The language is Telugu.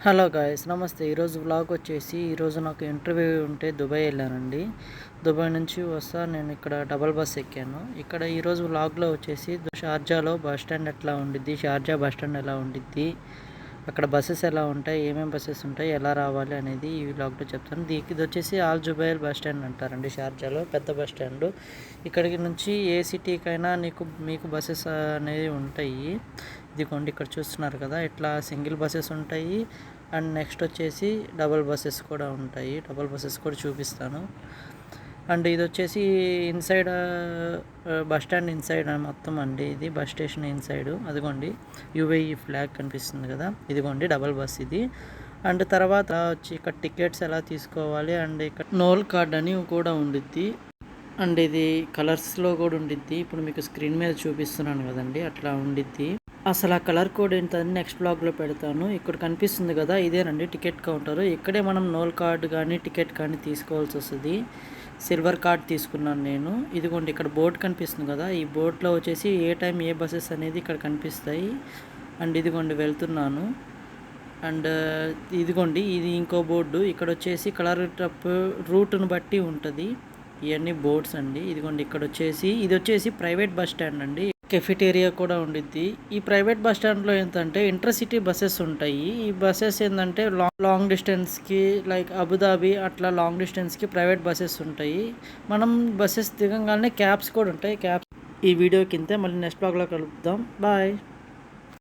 హలో గాయ్స్, నమస్తే. ఈరోజు వ్లాగ్ వచ్చేసి ఈరోజు నాకు ఇంటర్వ్యూ ఉంటే దుబాయ్ వెళ్ళానండి. దుబాయ్ నుంచి వస్తా నేను ఇక్కడ డబల్ బస్ ఎక్కాను. ఇక్కడ ఈరోజు వ్లాగ్లో వచ్చేసి షార్జాలో బస్ స్టాండ్ ఎట్లా ఉండిద్ది, షార్జా బస్ స్టాండ్ ఎలా ఉండిద్ది, అక్కడ బస్సెస్ ఎలా ఉంటాయి, ఏమేమి బస్సెస్ ఉంటాయి, ఎలా రావాలి అనేది ఈ వ్లాగ్లో చెప్తాను. ఇది వచ్చేసి ఆల్ జుబైల్ బస్ స్టాండ్ అంటారండి. షార్జాలో పెద్ద బస్ స్టాండ్. ఇక్కడికి నుంచి ఏ సిటీకైనా మీకు బస్సెస్ అనేవి ఉంటాయి. ఇదిగోండి ఇక్కడ చూస్తున్నారు కదా, ఇట్లా సింగిల్ బస్సెస్ ఉంటాయి అండ్ నెక్స్ట్ వచ్చేసి డబుల్ బస్సెస్ కూడా ఉంటాయి. డబుల్ బస్సెస్ కూడా చూపిస్తాను. అండ్ ఇది వచ్చేసి ఇన్సైడ్ బస్ స్టాండ్ ఇన్సైడ్ మొత్తం అండి. ఇది బస్ స్టేషన్ ఇన్సైడ్. అదిగోండి యుఏఈ ఫ్లాగ్ కనిపిస్తుంది కదా, ఇదిగోండి డబల్ బస్ ఇది. అండ్ తర్వాత వచ్చి ఇక్కడ టికెట్స్ ఎలా తీసుకోవాలి అండ్ ఇక్కడ నోల్ కార్డ్ అని కూడా ఉండిద్ది. అండ్ ఇది కలర్స్లో కూడా ఉండిద్ది. ఇప్పుడు మీకు స్క్రీన్ మీద చూపిస్తున్నాను కదండి, అట్లా ఉండిద్ది. అసలు ఆ కలర్ కోడ్ ఏంటని నెక్స్ట్ బ్లాగ్లో పెడతాను. ఇక్కడ కనిపిస్తుంది కదా, ఇదేనండి టికెట్ కౌంటర్. ఇక్కడే మనం నోల్ కార్డ్ కానీ టికెట్ కానీ తీసుకోవాల్సి వస్తుంది. సిల్వర్ కార్డ్ తీసుకున్నాను నేను. ఇదిగోండి ఇక్కడ బోర్డు కనిపిస్తుంది కదా, ఈ బోర్డులో వచ్చేసి ఏ టైం ఏ బస్సెస్ అనేది ఇక్కడ కనిపిస్తాయి. అండ్ ఇదిగోండి వెళ్తున్నాను. అండ్ ఇదిగోండి ఇది ఇంకో బోర్డు. ఇక్కడ వచ్చేసి కలర్ రూట్ను బట్టి ఉంటుంది. ఇవన్నీ బోర్డ్స్ అండి. ఇదిగోండి ఇక్కడ వచ్చేసి ఇది వచ్చేసి ప్రైవేట్ బస్ స్టాండ్ అండి. కెఫిటేరియా కూడా ఉండిద్ది. ఈ ప్రైవేట్ బస్ స్టాండ్లో ఏంటంటే ఇంటర్సిటీ బస్సెస్ ఉంటాయి. ఈ బస్సెస్ ఏంటంటే లాంగ్ డిస్టెన్స్కి లైక్ అబుదాబి అట్లా లాంగ్ డిస్టెన్స్కి ప్రైవేట్ బస్సెస్ ఉంటాయి. మనం బస్సెస్ దిగంగానే క్యాబ్స్ కూడా ఉంటాయి. ఈ వీడియో కింద మళ్ళీ నెక్స్ట్ బ్లాగ్లో కలుపుదాం. బాయ్.